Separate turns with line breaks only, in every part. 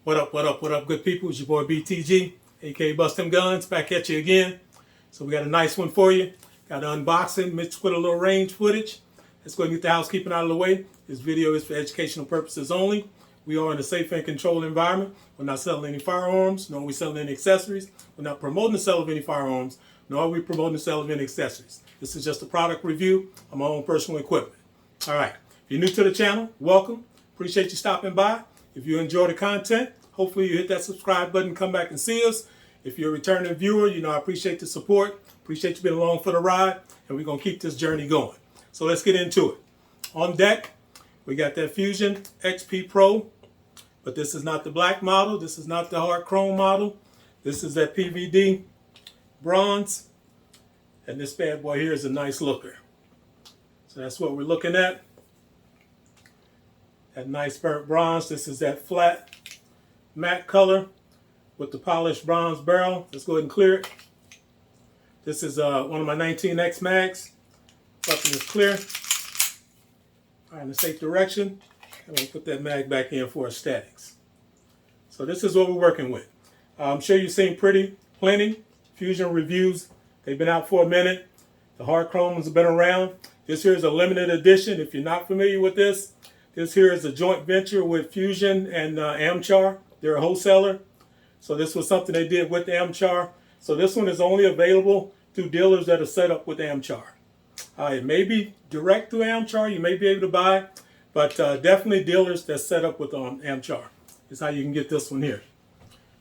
What up, good people? It's your boy BTG, aka Bust Them Guns, back at you again. So we got a nice one for you. Got an unboxing mixed with a little range footage. Let's go and get the housekeeping out of the way. This video is for educational purposes only. We are in a safe and controlled environment. We're not selling any firearms, nor are we selling any accessories. We're not promoting the sale of any firearms, nor are we promoting the sale of any accessories. This is just a product review of my own personal equipment. All right, if you're new to the channel, welcome. Appreciate you stopping by. If you enjoy the content, hopefully you hit that subscribe button, come back and see us. If you're a returning viewer, you know I appreciate the support. Appreciate you being along for the ride, and we're going to keep this journey going. So let's get into it. On deck, we got that Fusion XP Pro, but this is not the black model. This is not the hard chrome model. This is that PVD bronze, and this bad boy here is a nice looker. So that's what we're looking at. That nice burnt bronze. This is that flat matte color with the polished bronze barrel. Let's go ahead and clear it. This is one of my 19X mags. Button is clear. All right, in the safe direction. I'm going to put that mag back in for statics. So this is what we're working with. I'm sure you've seen plenty Fusion reviews. They've been out for a minute. The hard chromes have been around. This here is a limited edition. If you're not familiar with this, this here is a joint venture with Fusion and Amchar. They're a wholesaler. So this was something they did with Amchar. So this one is only available through dealers that are set up with Amchar. It may be direct through Amchar. You may be able to buy, but definitely dealers that's set up with Amchar is how you can get this one here.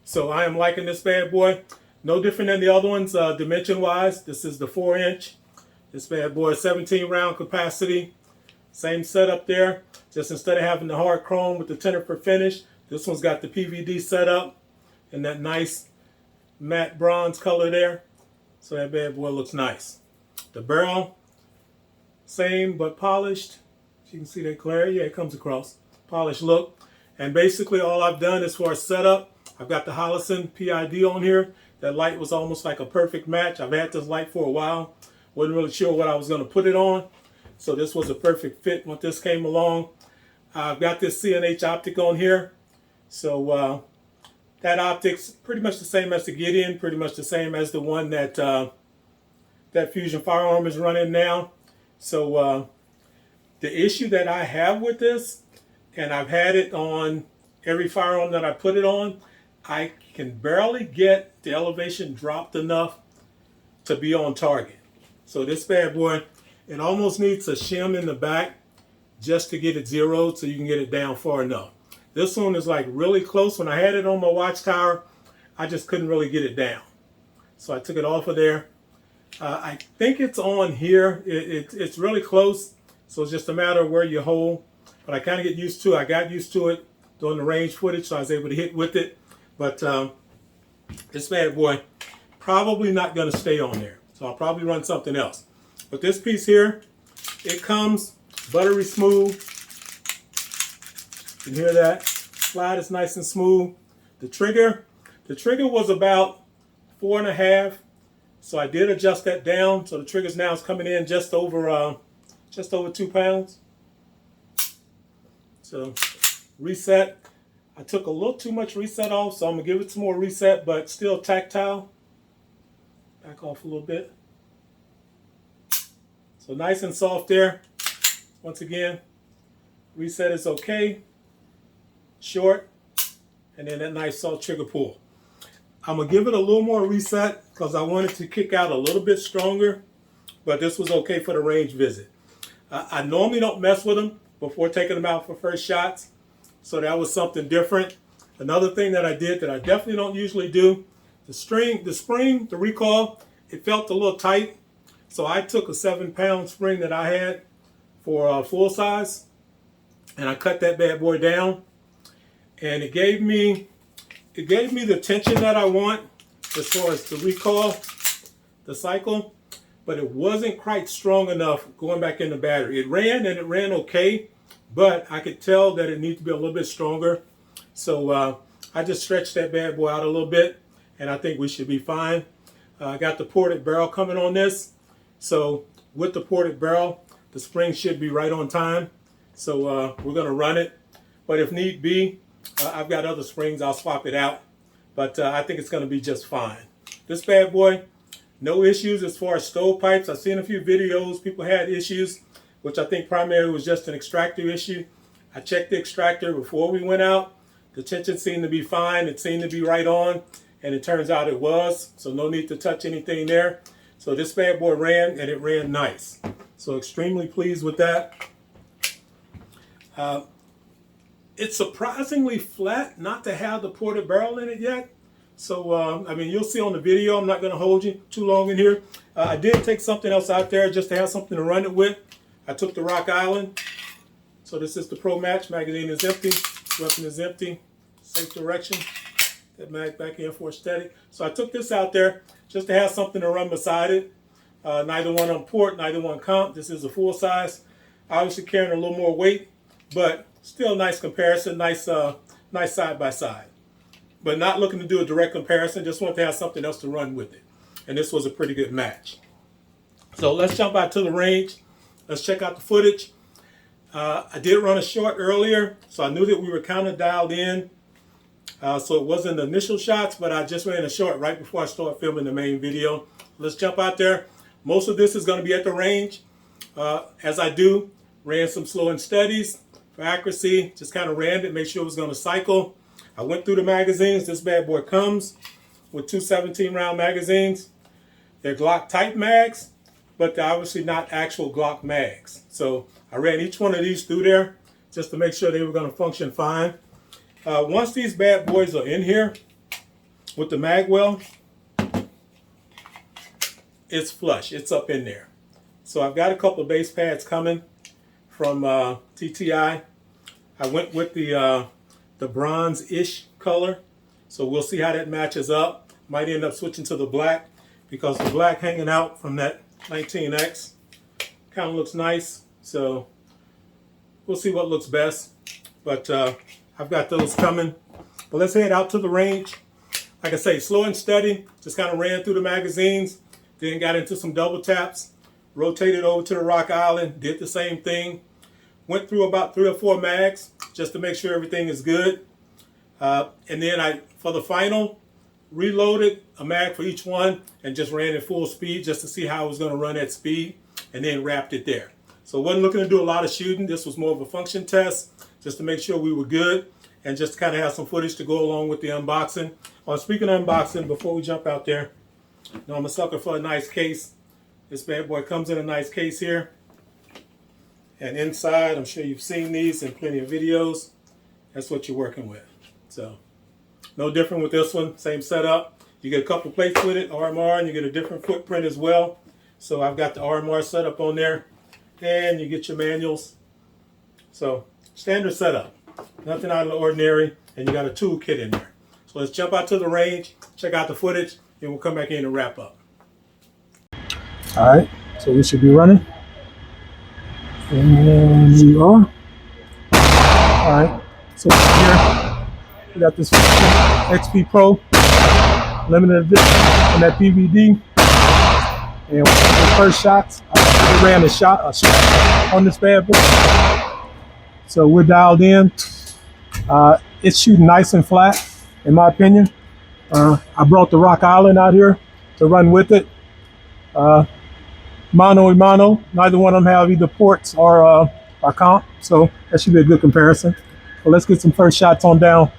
So I am liking this bad boy. No different than the other ones dimension-wise. This is the 4-inch. This bad boy is 17 round capacity. Same setup there. Just instead of having the hard chrome with the tinted for finish, this one's got the PVD setup and that nice matte bronze color there. So that bad boy looks nice. The barrel, same but polished. You can see that clear. Yeah, it comes across. Polished look. And basically all I've done as far as setup, I've got the Holosun PID on here. That light was almost like a perfect match. I've had this light for a while. Wasn't really sure what I was going to put it on. So this was a perfect fit when this came along. I've got this CNH optic on here. So that optic's pretty much the same as the Gideon, pretty much the same as the one that that Fusion Firearm is running now. So the issue that I have with this, and I've had it on every firearm that I put it on, I can barely get the elevation dropped enough to be on target. So this bad boy, it almost needs a shim in the back just to get it zeroed so you can get it down far enough. This one is like really close. When I had it on my watchtower, I just couldn't really get it down. So I took it off of there. I think it's on here. It's really close. So it's just a matter of where you hold. But I kind of get used to it. I got used to it doing the range footage, so I was able to hit with it. But this bad boy probably not going to stay on there. So I'll probably run something else. But this piece here, it comes buttery smooth. You can hear that. Slide is nice and smooth. The trigger was about 4.5. So I did adjust that down. So the trigger's now is coming in just over 2 pounds. So reset. I took a little too much reset off, so I'm gonna give it some more reset, but still tactile. Back off a little bit. So nice and soft there. Once again, reset is okay. Short, and then that nice soft trigger pull. I'm gonna give it a little more reset because I wanted to kick out a little bit stronger, but this was okay for the range visit. I normally don't mess with them before taking them out for first shots, so that was something different. Another thing that I did that I definitely don't usually do, the spring, the recoil, it felt a little tight, so I took a 7-pound spring that I had for full size, and I cut that bad boy down, and it gave me the tension that I want as far as the recoil, the cycle, but it wasn't quite strong enough going back in the battery. It ran and it ran okay, but I could tell that it needed to be a little bit stronger. So I just stretched that bad boy out a little bit, and I think we should be fine. I got the ported barrel coming on this. So with the ported barrel, the spring should be right on time. So we're going to run it. But if need be, I've got other springs, I'll swap it out. But I think it's going to be just fine. This bad boy, no issues as far as stovepipes. I've seen a few videos, people had issues, which I think primarily was just an extractor issue. I checked the extractor before we went out. The tension seemed to be fine. It seemed to be right on, and it turns out it was. So no need to touch anything there. So this bad boy ran, and it ran nice. So extremely pleased with that. It's surprisingly flat not to have the ported barrel in it yet. So, I mean, you'll see on the video. I'm not going to hold you too long in here. I did take something else out there just to have something to run it with. I took the Rock Island. So this is the Pro Match. Magazine is empty. Weapon is empty. Safe direction. That mag back in for steady. So I took this out there just to have something to run beside it. Neither one on port, neither one comp. This is a full size. Obviously carrying a little more weight, but still nice comparison. Nice, nice side by side. But not looking to do a direct comparison. Just want to have something else to run with it. And this was a pretty good match. So let's jump out to the range. Let's check out the footage. I did run a short earlier, so I knew that we were kind of dialed in. So it wasn't the initial shots, but I just ran a short right before I started filming the main video. Let's jump out there. Most of this is going to be at the range. As I do, ran some slow and steadies for accuracy. Just kind of ran it, make sure it was going to cycle. I went through the magazines. This bad boy comes with two 17-round magazines. They're Glock type mags, but they're obviously not actual Glock mags. So I ran each one of these through there just to make sure they were going to function fine. Once these bad boys are in here with the mag well, it's flush. It's up in there. So I've got a couple of base pads coming from TTI. I went with the bronze-ish color. So we'll see how that matches up. Might end up switching to the black because the black hanging out from that 19X kind of looks nice. So we'll see what looks best. But I've got those coming. But let's head out to the range. Like I say, slow and steady. Just kind of ran through the magazines. Then got into some double taps. Rotated over to the Rock Island. Did the same thing. Went through about 3 or 4 mags just to make sure everything is good. And then for the final, reloaded a mag for each one and just ran at full speed just to see how I was going to run at speed, and then wrapped it there. So wasn't looking to do a lot of shooting. This was more of a function test just to make sure we were good and just to kind of have some footage to go along with the unboxing. Speaking of unboxing, before we jump out there, I'm a sucker for a nice case. This bad boy comes in a nice case here. And inside, I'm sure you've seen these in plenty of videos. That's what you're working with. So no different with this one. Same setup. You get a couple plates with it, RMR, and you get a different footprint as well. So I've got the RMR setup on there. And you get your manuals. So standard setup. Nothing out of the ordinary. And you got a tool kit in there. So let's jump out to the range, check out the footage, and we'll come back in and wrap up. All right, so we should be running. And we are. All right, so here we got this XP Pro limited edition and that PVD. And the first shots, I ran a shot on this bad boy. So we're dialed in. It's shooting nice and flat, in my opinion. I brought the Rock Island out here to run with it. Mono and mono, neither one of them have either ports or comp, so that should be a good comparison. Well, let's get some first shots on down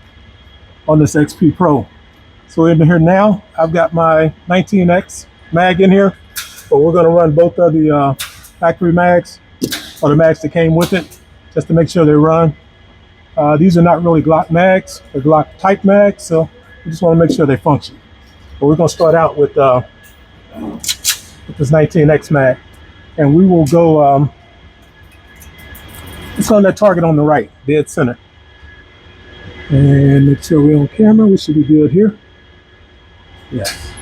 on this XP Pro. So in here now, I've got my 19X mag in here, but we're gonna run both of the factory mags, or the mags that came with it, just to make sure they run. These are not really Glock mags, they're Glock type mags, so we just wanna make sure they function. But we're gonna start out with this 19X mag, and we will go, it's on that target on the right, dead center. And make sure we're on camera, we should be good here. Yes.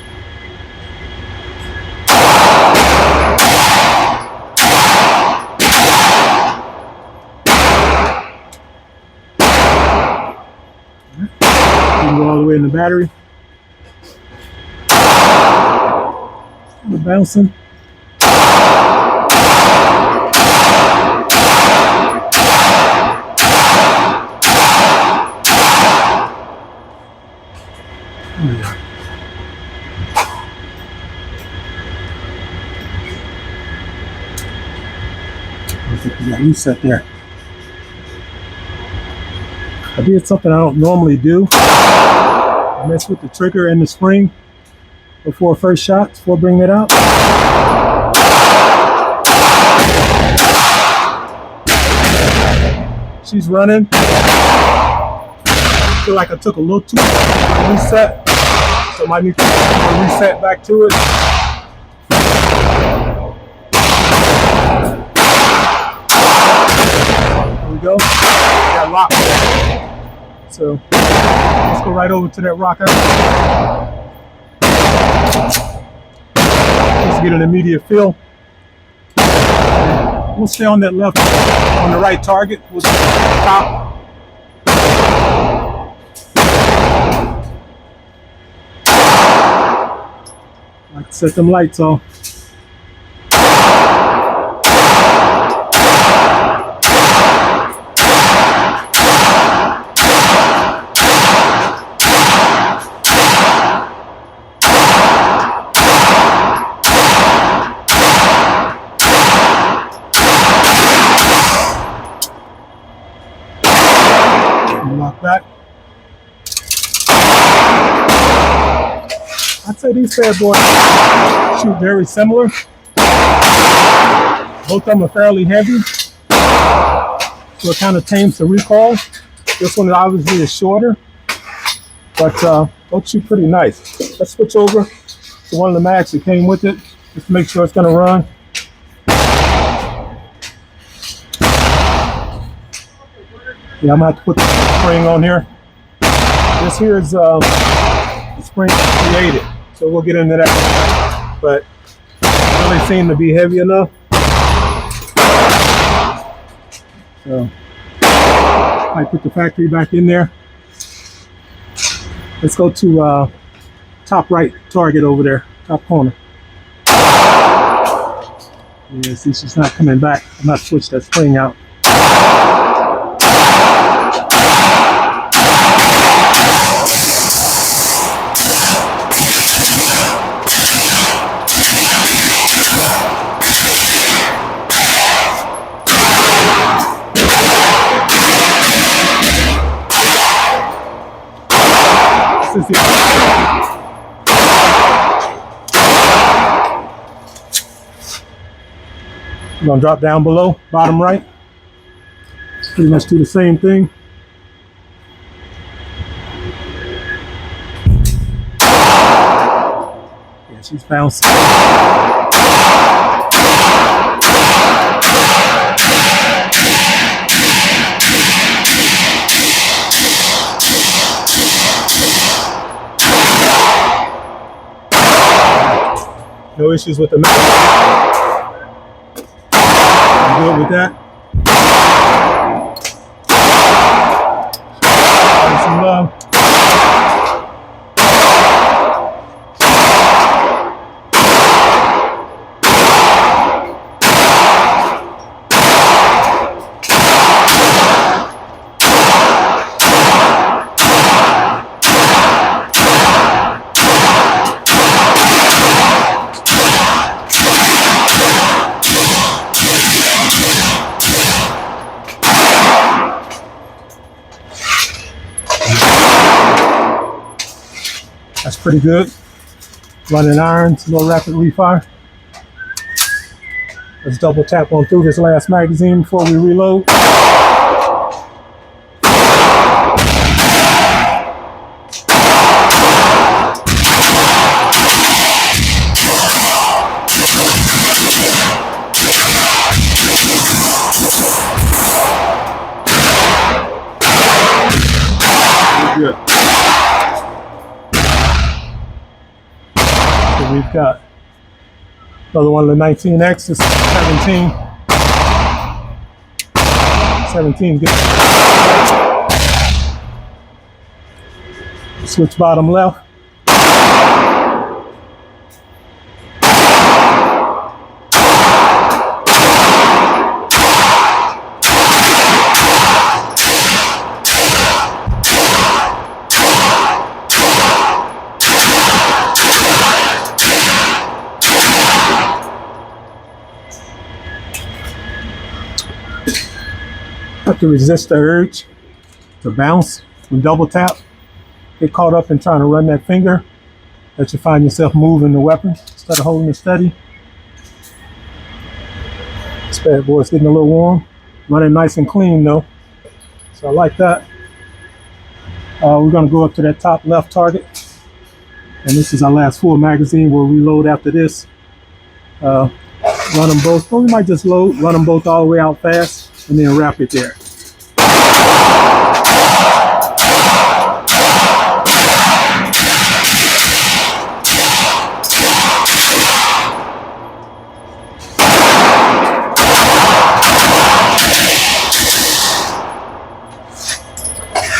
You can go all the way in the battery. We're bouncing. Yeah. Yeah, reset there. I did something I don't normally do. I messed with the trigger and the spring before first shot, before bringing it out. She's running. I feel like I took a little too much reset, so I might need to reset back to it. There we go. Got locked. So let's go right over to that rock out. Let's get an immediate feel. We'll stay on that left, on the right target. We'll stop. Like to set them lights on. Lock back. I'd say these bad boys shoot very similar. Both of them are fairly heavy, so it kind of tames the recoil. This one obviously is shorter, but both shoot pretty nice. Let's switch over to one of the mags that came with it, just to make sure it's going to run. Yeah, I'm going to have to put the spring on here. This here is the spring created, so we'll get into that. But it really seemed to be heavy enough. So I put the factory back in there. Let's go to top right target over there, top corner. Yeah, see, she's not coming back. I'm not switched that spring out. I'm gonna drop down below, bottom right. Pretty much do the same thing. Yeah, she's bouncing. No issues with the mag. I'm good with that. Some love. That's pretty good. Running irons, no rapid refire. Let's double tap on through this last magazine before we reload. Good. So we've got another one of the 19X. This is 17. 17 good. Switch bottom left. Have to resist the urge to bounce and double tap. Get caught up in trying to run that finger that you find yourself moving the weapon instead of holding it steady. This bad boy's getting a little warm. Running nice and clean though. So I like that. We're gonna go up to that top left target. And this is our last full magazine. We'll reload after this. Run them both. Well, we might just run them both all the way out fast and then wrap it there.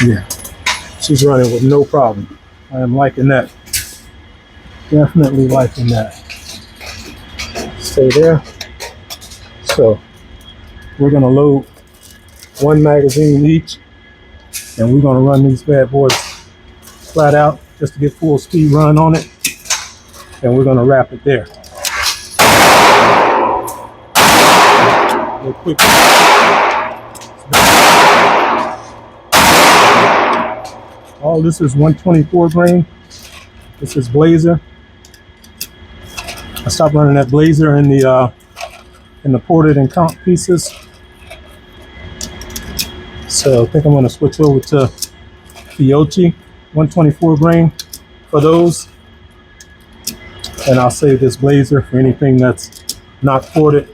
Yeah, she's running with no problem. I am liking that. Definitely liking that. Stay there. So we're gonna load one magazine each, and we're gonna run these bad boys flat out just to get full speed run on it, and we're gonna wrap it there. Real quick. All this is 124 grain. This is Blazer. I stopped running that Blazer in the ported and comp pieces. So I think I'm gonna switch over to Fiochi 124 grain for those. And I'll save this Blazer for anything that's not ported,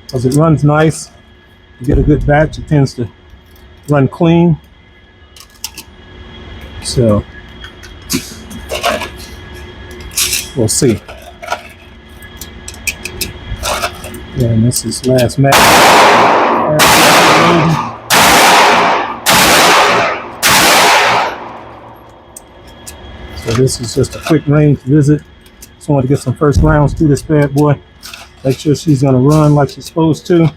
because it runs nice. You get a good batch, it tends to run clean. So we'll see. And this is last match. So this is just a quick range visit. Just wanted to get some first rounds through this bad boy. Make sure she's gonna run like she's supposed to.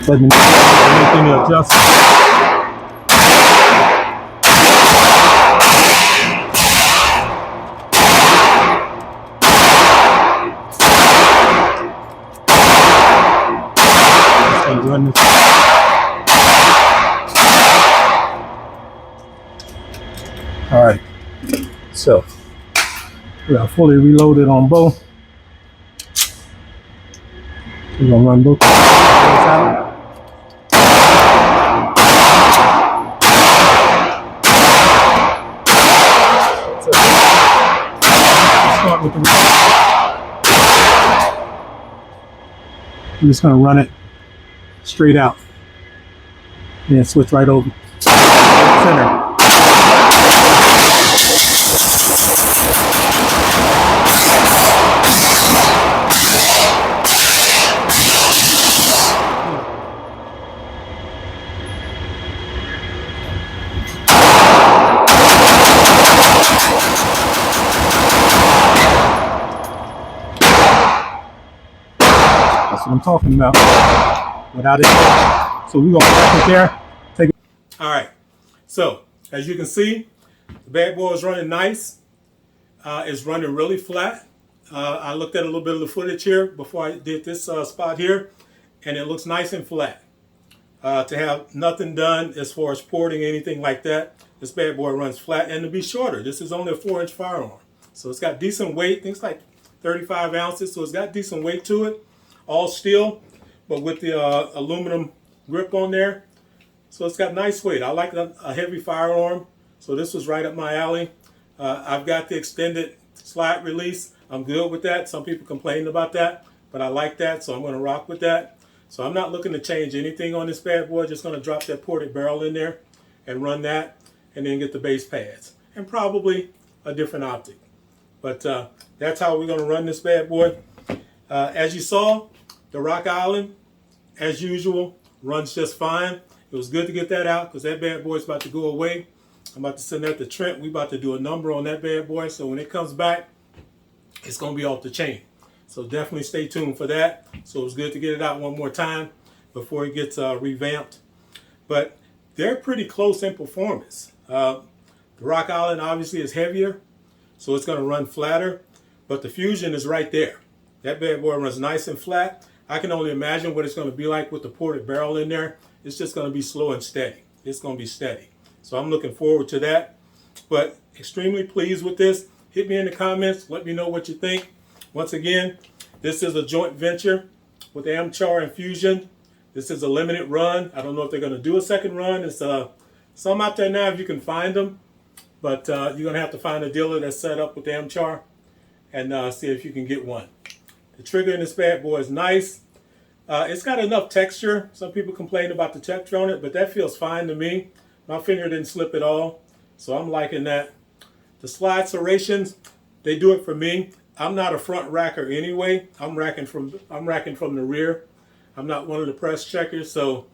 Let me know if I make any adjustments. Run this. All right, so we are fully reloaded on both. We're gonna run both out. So, start with the. I'm just gonna run it straight out and then switch right over center. That's what I'm talking about. Without it, so we're gonna wrap it there. Take it. All right. So as you can see, the bad boy is running nice. It's running really flat. I looked at a little bit of the footage here before I did this spot here, and it looks nice and flat. To have nothing done as far as porting, anything like that, this bad boy runs flat. And to be shorter, this is only a 4-inch firearm, so it's got decent weight. Things like 35 ounces, so it's got decent weight to it. All steel, but with the aluminum grip on there. So it's got nice weight. I like a heavy firearm, so this was right up my alley. I've got the extended slide release. I'm good with that. Some people complained about that, but I like that, so I'm going to rock with that. So I'm not looking to change anything on this bad boy. Just going to drop that ported barrel in there and run that, and then get the base pads and probably a different optic. But that's how we're going to run this bad boy. As you saw, the Rock Island, as usual, runs just fine. It was good to get that out because that bad boy is about to go away. I'm about to send that to Trent. We're about to do a number on that bad boy. So when it comes back, it's going to be off the chain. So definitely stay tuned for that. So it was good to get it out one more time before it gets revamped. But they're pretty close in performance. The Rock Island obviously is heavier, so it's going to run flatter. But the Fusion is right there. That bad boy runs nice and flat. I can only imagine what it's going to be like with the ported barrel in there. It's just going to be slow and steady. It's going to be steady. So I'm looking forward to that. But extremely pleased with this. Hit me in the comments. Let me know what you think. Once again, this is a joint venture with Amchar and Fusion. This is a limited run. I don't know if they're going to do a second run. It's some out there now if you can find them. But you're going to have to find a dealer that's set up with Amchar and see if you can get one. The trigger in this bad boy is nice. It's got enough texture. Some people complain about the texture on it, but that feels fine to me. My finger didn't slip at all, so I'm liking that. The slide serrations, they do it for me. I'm not a front racker anyway. I'm racking from the rear. I'm not one of the press checkers, so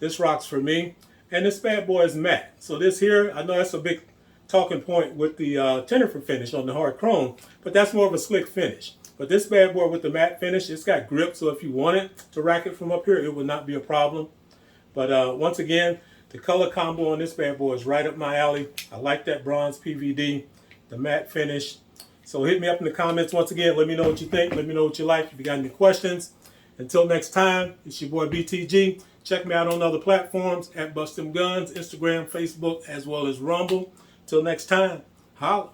this rocks for me. And this bad boy is matte. So this here, I know that's a big talking point with the Tenerife finish on the hard chrome, but that's more of a slick finish. But this bad boy with the matte finish, it's got grip, so if you wanted to rack it from up here, it would not be a problem. But once again, the color combo on this bad boy is right up my alley. I like that bronze PVD, the matte finish. So hit me up in the comments once again. Let me know what you think. Let me know what you like. If you got any questions. Until next time, it's your boy BTG. Check me out on other platforms at Bust Them Guns, Instagram, Facebook, as well as Rumble. Till next time, holla.